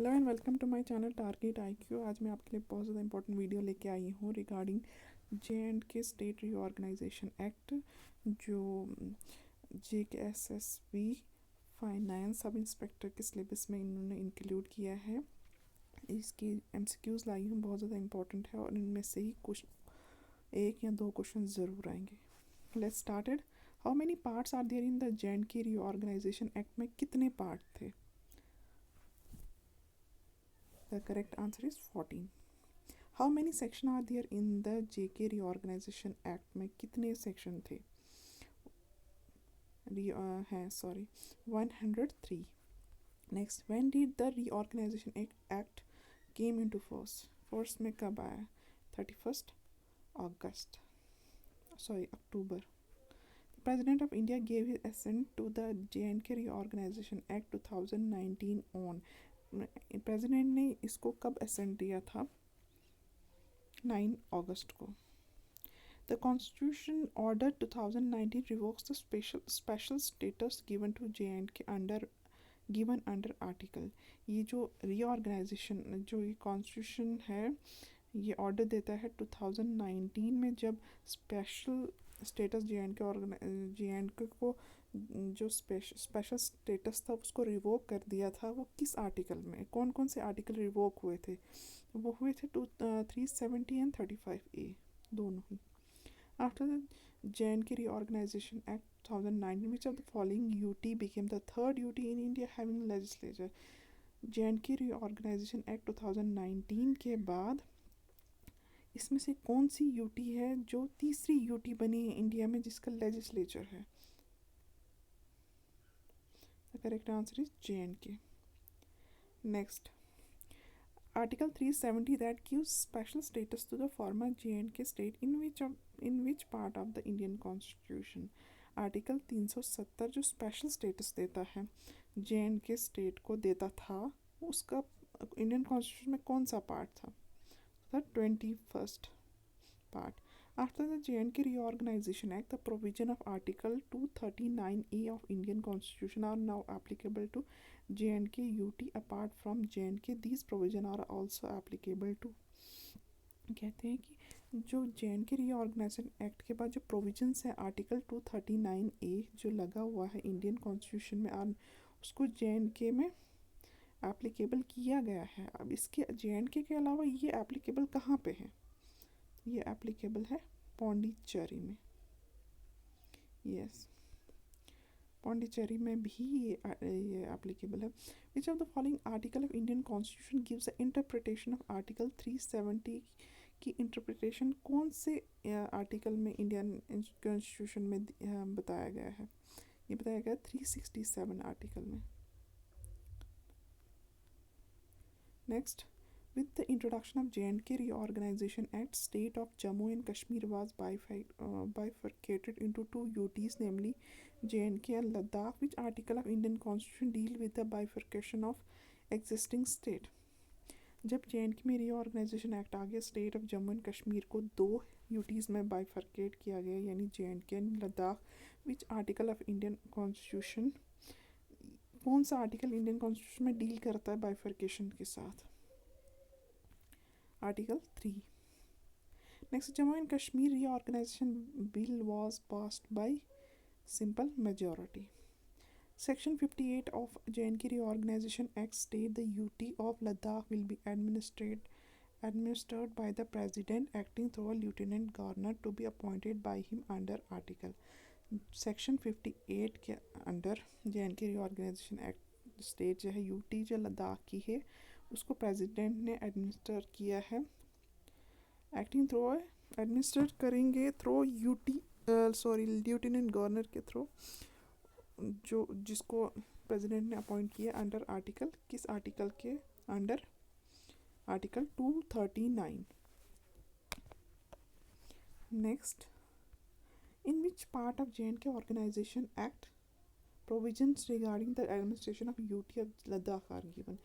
Hello and welcome to my channel target IQ. आज मैं आपके लिए बहुत ज़्यादा इंपॉर्टेंट वीडियो लेके आई हूँ regarding J and K state reorganisation act, जो JKSSB फाइनेंस सब इंस्पेक्टर के सिलेबस में इन्होंने इंक्लूड किया है। इसकी MCQs लाई हूँ, बहुत ज़्यादा इंपॉर्टेंट है और इनमें से ही कुछ एक या दो क्वेश्चन ज़रूर आएंगे। Let's started. How many parts are there in the J and K reorganisation act में कितने पार्ट थे? The correct answer is 14. How many sections are there in the JK Reorganization Act में कितने सेक्शन थे? हैं sorry 103. Next, when did the Reorganization Act came into force? Force में कब आया? 31st August. Sorry, October. The President of India gave his assent to the J&K Reorganization Act 2019 on. President ने इसको कब असेंट दिया था? 9 अगस्त को. The Constitution Order 2019 revokes the special status given to J&K under article. ये जो reorganisation जो ये कॉन्स्टिट्यूशन है ये ऑर्डर देता है 2019 में, जब स्पेशल स्टेटस जे.एंड.के को जो स्पेशल स्टेटस था उसको रिवोक कर दिया था। वो किस आर्टिकल में, कौन कौन से आर्टिकल रिवोक हुए थे? वो हुए थे 370 एंड 35A दोनों ही। After the J and K reorganisation act 2019 which of the following UT became the third UT in India having legislature? J and K reorganisation act 2019 के बाद इसमें से कौन सी यूटी है जो तीसरी यूटी बनी है इंडिया में जिसका लेजिस्लेचर है? The correct answer is J&K. Next, Article 370 that gives special status to the former J&K state in which part of the Indian Constitution? Article 370 जो स्पेशल स्टेटस देता है J&K स्टेट को देता था, उसका इंडियन कॉन्स्टिट्यूशन में कौन सा पार्ट था? The 21st part. After the J&K Reorganization Act, the provision of Article 239A of Indian Constitution are now applicable to J&K UT. Apart from J&K, these provisions are also applicable to. कहते हैं कि जो J&K Reorganization Act के बाद जो provisions है article 239A जो लगा हुआ है इंडियन कॉन्स्टिट्यूशन में, उसको J&K में एप्लीकेबल किया गया है। अब इसके J&K के अलावा ये एप्लीकेबल कहाँ पे है? ये एप्लीकेबल है पौंडीचेरी में। यस, पौंडीचेरी में भी ये एप्लीकेबल है। विच of the following article of Indian constitution gives the interpretation of article 370 की इंटरप्रिटेशन कौन से आर्टिकल में इंडियन कॉन्स्टिट्यूशन में बताया गया है? ये बताया गया 367 आर्टिकल में। Next, with the introduction of J&K Reorganization Act, state of Jammu and Kashmir was bifurcated into two UTs, namely J&K and Ladakh. Which article of Indian Constitution deal with the bifurcation of existing state? जब J&K में reorganisation act आ गया, state of Jammu and Kashmir को दो UTs में bifurcate किया गया, यानी J&K and Ladakh. Which article of Indian constitution, कौन सा आर्टिकल इंडियन कॉन्स्टिट्यूशन में डील करता है बाइफरकेशन के साथ? Article 3. Next, Jammu and Kashmir Reorganization Bill was passed by simple majority. Section 58 of J&K Reorganization Act state the UT of Ladakh will be administered by the President acting through a Lieutenant Governor to be appointed by him under Article. Section 58 के under J&K Reorganization Act state जो है UT जो लद्दाख की है उसको president ने administer किया है, एक्टिंग थ्रू एडमिनिस्टर करेंगे थ्रू लेफ्टिनेंट गवर्नर के थ्रू, जो जिसको प्रेसिडेंट ने अपॉइंट किया अंडर आर्टिकल, किस आर्टिकल के under? Article 239. Next, in which part of J&K organisation act provisions regarding the administration of UT of Ladakh are given?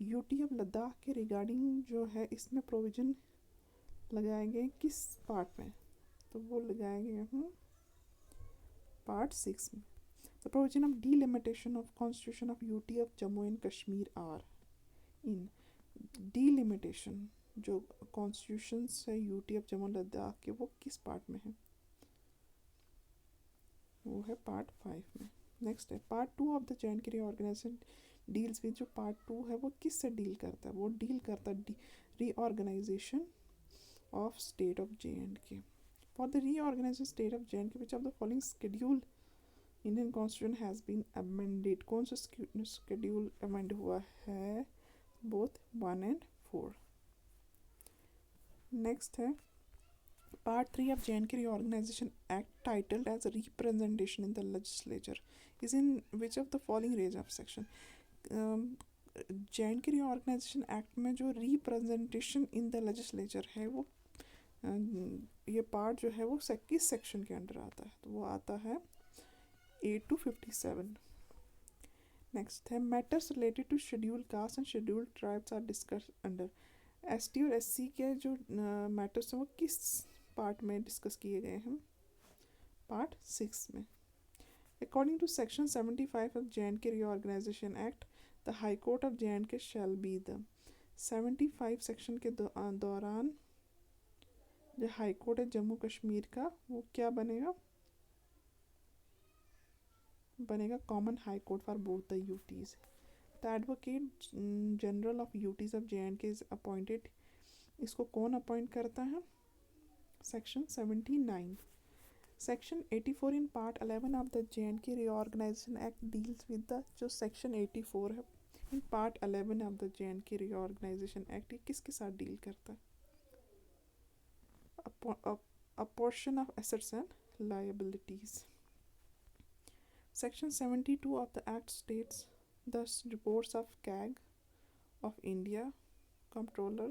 UT of Ladakh के regarding जो है इसमें प्रोविज़न लगाए गए किस पार्ट में? तो वो लगाए गए हैं पार्ट 6 में। The provision of delimitation of constitution of UT of Jammu and Kashmir are, in delimitation जो कॉन्स्टिट्यूशन है यूटी ऑफ जम्मू लद्दाख के, वो किस पार्ट में है? वो है पार्ट 5 में। नेक्स्ट है part 2 of the J reorganisation deals with. जो पार्ट 2 है वो किस से डील करता है? वो डील करता है reorganisation of state of J. For the reorganisation state of J which of the following schedule Indian constitution has been amended. कौन सा शेड्यूल अमेंड हुआ है? Both 1 and 4। नेक्स्ट है Part 3 of J&K Reorganization Act, titled as Representation in the Legislature, is in which of the following range of section? J&K Reorganization Act में जो Representation in the Legislature है वो ये part जो है वो किस सेक्शन के अंडर आता है? तो वो आता है 8 to 57। नेक्स्ट है matters related to schedule caste and schedule tribes are discuss under. ST और एससी के जो मैटर्स हैं वो किस पार्ट में डिस्कस किए गए हैं? पार्ट 6 में। According to section 75 of J reorganisation act, the high court of J shall be the 75 section के दौरान जो हाई कोर्ट है जम्मू कश्मीर का, वो क्या बनेगा? बनेगा common high court for both the UTs. The advocate general of UTs of J is appointed. इसको कौन अपॉइंट करता है? Section 79। Section 84 in part 11 of the J reorganisation act deals with the. जो सेक्शन 84 है in part 11 of the J reorganisation act, ये किसके साथ deal करता है? Apportion of assets and liabilities. Section 72 of the Act states the reports of CAG of India, Comptroller,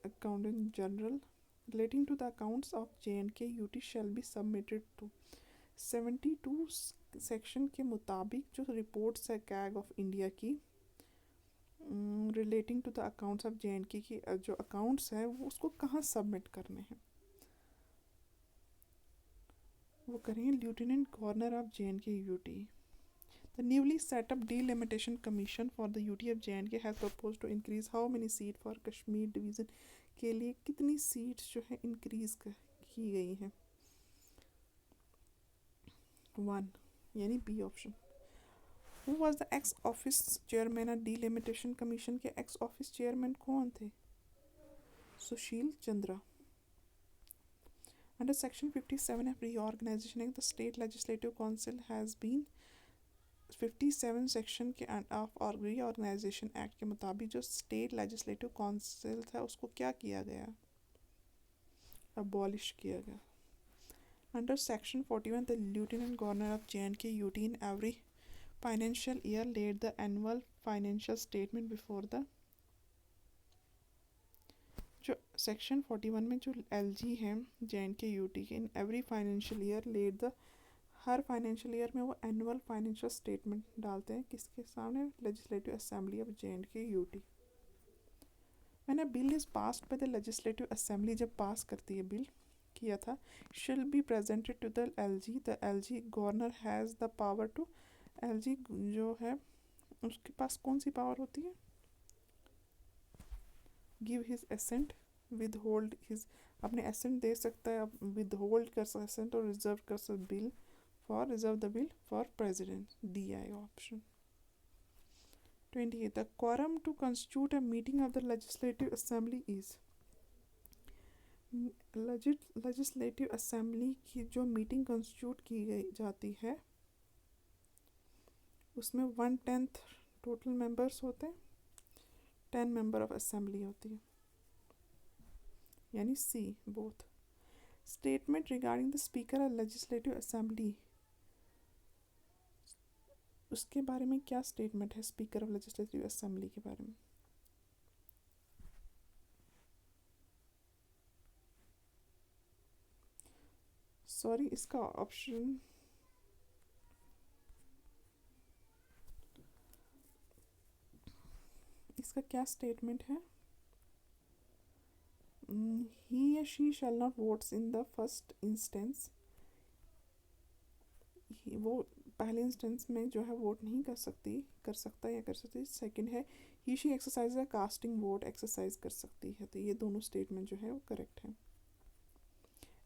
Accountant General relating to the accounts of J&K UT shall be submitted to 72 section के मुताबिक जो reports है CAG of India की relating to the accounts of J की जो accounts हैं वो उसको कहाँ सबमिट करने हैं? वो करेंगे lieutenant governor of J UT. The newly setup delimitation commission for the UT of J has propose to increase how many seat for Kashmir division के लिए कितनी सीट्स जो है इंक्रीज की गई हैं? 1 यानी B option. Who was the ex officio chairman of delimitation commission के एक्स ऑफिस चेयरमैन कौन थे? Sushil Chandra. Under Section 57 of Reorganization Act, the State Legislative Council has been 57 section के ऑफ रीऑर्गेनाइजेशन एक्ट के मुताबिक जो स्टेट लेजिस्लेटिव काउंसिल था उसको क्या किया गया? अबॉलिश किया गया। Under section 41 the lieutenant governor of J UT in every financial year laid the annual financial statement before the. जो सेक्शन 41 में जो एलजी हैं जे यूटी के, in every financial year laid the, हर फाइनेंशियल ईयर में वो annual financial statement डालते हैं किसके सामने? Legislative assembly of J UT. When a bill is passed by the legislative assembly, जब पास करती है बिल किया था, shall be presented to the LG governor has the power to. LG जो है उसके पास कौन सी पावर होती है? Give his assent, with hold his, अपने एसेंट दे सकता है, विद होल्ड कर सकता एसेंट और रिजर्व कर सकता bill for reserve the bill for president. D I option. 28 the quorum to constitute a meeting of the legislative assembly is। Legislative assembly की जो मीटिंग कंस्टिट्यूट की गई जाती है उसमें 1/10 टोटल मेंबर्स होते हैं, 10 मेंबर ऑफ असेंबली होती है, यानी C both. Statement regarding the speaker of legislative assembly, उसके बारे में क्या स्टेटमेंट है स्पीकर ऑफ लेजिस्लेटिव असेंबली के बारे में? सॉरी, इसका ऑप्शन इसका क्या स्टेटमेंट है? he or she shall not votes in the first instance। वो पहले इंस्टेंस में जो है वोट नहीं कर सकता या कर सकती। सेकंड है ही शी एक्सरसाइज है कास्टिंग वोट एक्सरसाइज कर सकती है। तो ये दोनों स्टेटमेंट जो है वो करेक्ट है।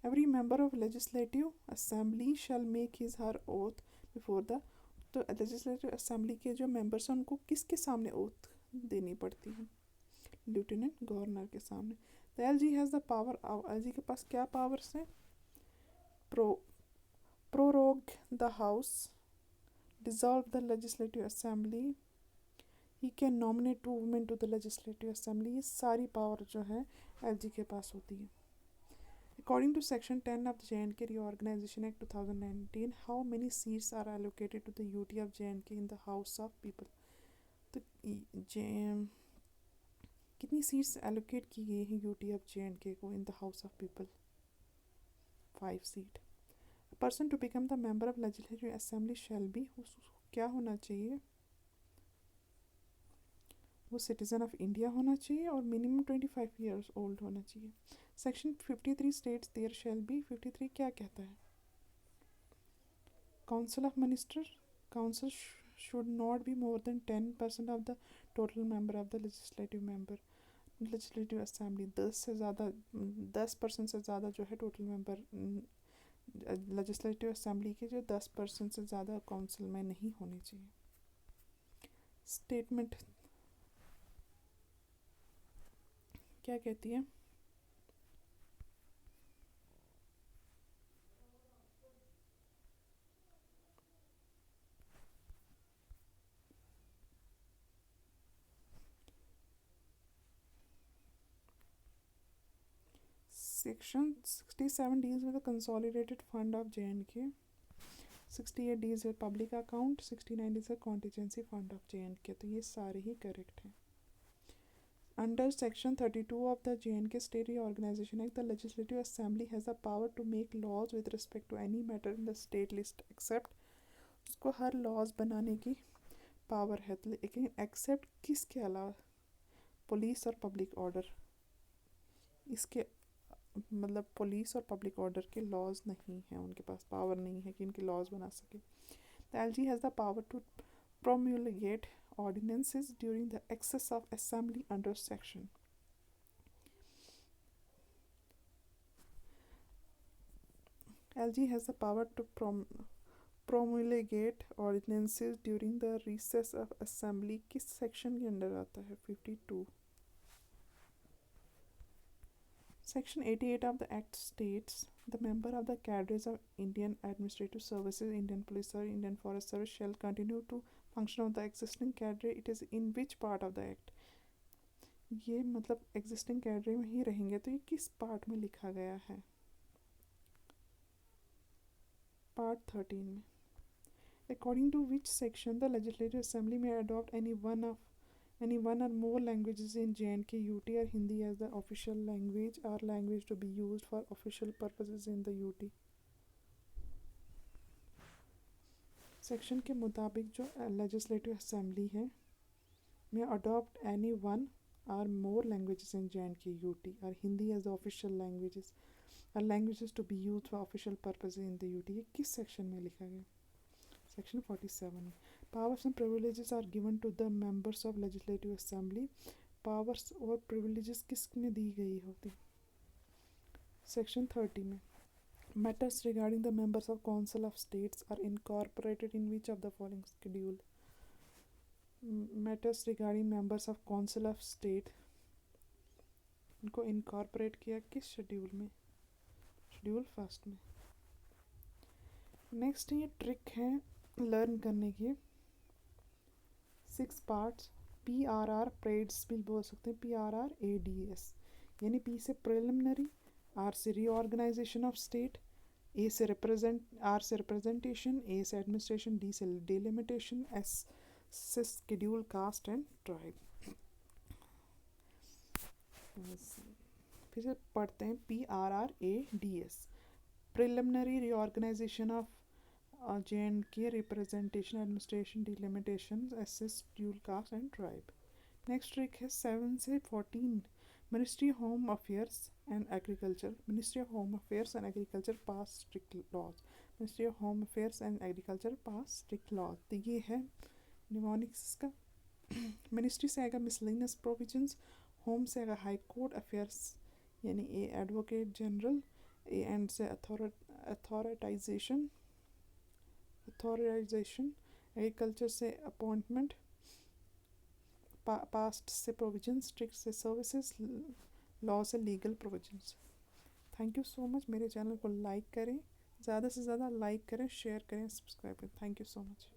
Every member of legislative assembly shell make his her oath before the. तो लेजिस्लेटिव असेंबली के जो मेंबर्स हैं उनको किसके सामने ओथ देनी पड़ती है? लेफ्टिनेंट गवर्नर के सामने। तो L G has the power. L G के पास क्या पावर्स हैं? Pro prorogue the house, dissolve the legislative assembly, he can nominate 2 women to the legislative assembly। ये सारी पावर जो है एलजी के पास होती है। According to section 10 of the J&K Reorganization Act 2019, how many seats are allocated to the UT of J&K in the House of People? तो कितनी seats allocate की गई हैं यूटी ऑफ J&K को in the house of people? 5 seat. Person to become the member of legislative assembly shall be, क्या होना चाहिए? वो सिटीज़न ऑफ इंडिया होना चाहिए और मिनिमम 25 ईयर्स ओल्ड होना चाहिए। Section 53 states there shall be. 53 क्या कहता है? Council of minister, council should not be more than 10% of the total member of the legislative assembly. 10% से ज़्यादा जो है टोटल मेंबर लेजिस्लेटिव असेंबली के जो 10% से ज़्यादा काउंसिल में नहीं होने चाहिए। स्टेटमेंट क्या कहती है? Section 67 deals with the consolidated fund of J&K. 68 deals with public account. 69 is a contingency fund of J&K। तो ये सारे ही करेक्ट हैं। Under Section 32 of the J&K State Reorganization Act, the Legislative Assembly has the power to make laws with respect to any matter in the state list except, उसको हर laws बनाने की power है, लेकिन accept किसके अलावा? Police और public order. इसके मतलब पुलिस और पब्लिक ऑर्डर के लॉज नहीं हैं, उनके पास पावर नहीं है कि इनके लॉज बना सके। The LG has the power to promulgate ordinances during the access of assembly under section। LG has the power to promulgate ordinances during the recess of assembly। किस सेक्शन के अंडर आता है? 52। Section 88 of the Act states the member of the cadres of Indian Administrative Services, Indian Police Service, Indian Forest Service shall continue to function of the existing cadre। It is in which part of the Act? ये मतलब existing cadre में ही रहेंगे, तो ये किस part में लिखा गया है? पार्ट 13 में। According to which section the Legislative Assembly may adopt any one or more languages in J&K UT or Hindi as the official language or language to be used for official purposes in the UT। Section के मुताबिक जो legislative assembly है में adopt any one और more languages in J&K UT और Hindi as the official languages और languages to be use for official purpose in the UT। ये किस सेक्शन में लिखा गया? Section 47। Powers and privileges are given to the members of legislative assembly. Powers और privileges किस में दी गई होती? सेक्शन 30 में। Matters regarding the members of Council of States are incorporated in which of the following schedule? Matters regarding members of Council of State इनको incorporate किया किस schedule में? शेड्यूल फर्स्ट में। नेक्स्ट ये ट्रिक है लर्न करने की। 6 पार्ट्स। PRR प्रेड्स भी बोल सकते हैं, PRRADS, यानी P से प्रिलिमिनरी, R से रीऑर्गेनाइजेशन ऑफ स्टेट, A से R से रिप्रेजेंटेशन, A से एडमिनिस्ट्रेशन, D से डिलिमिटेशन, S से शेड्यूल कास्ट एंड ट्राइब। फिर से पढ़ते हैं। PRRADS preliminary reorganization of J&K representation, administration, delimitation, S से schedule caste and tribe. Next trick है 7 से 14। Ministry of Home Affairs and Agriculture. Ministry of Home Affairs and Agriculture pass strict laws। Ministry of home affairs and agriculture pass strict law, तो ये है mnemonics का। Ministry से आएगा miscellaneous provisions, home से आएगा हाई कोर्ट अफेयर्स यानी ए advocate general, A and से अथॉराइजेशन, एग्रीकल्चर से अपॉइंटमेंट, पास्ट से प्रोविजंस, स्ट्रिक्ट से सर्विसेज, लॉ से legal provisions. Thank you so much. मेरे चैनल को लाइक करें, ज़्यादा से ज़्यादा लाइक करें, शेयर करें, सब्सक्राइब करें। Thank you so much.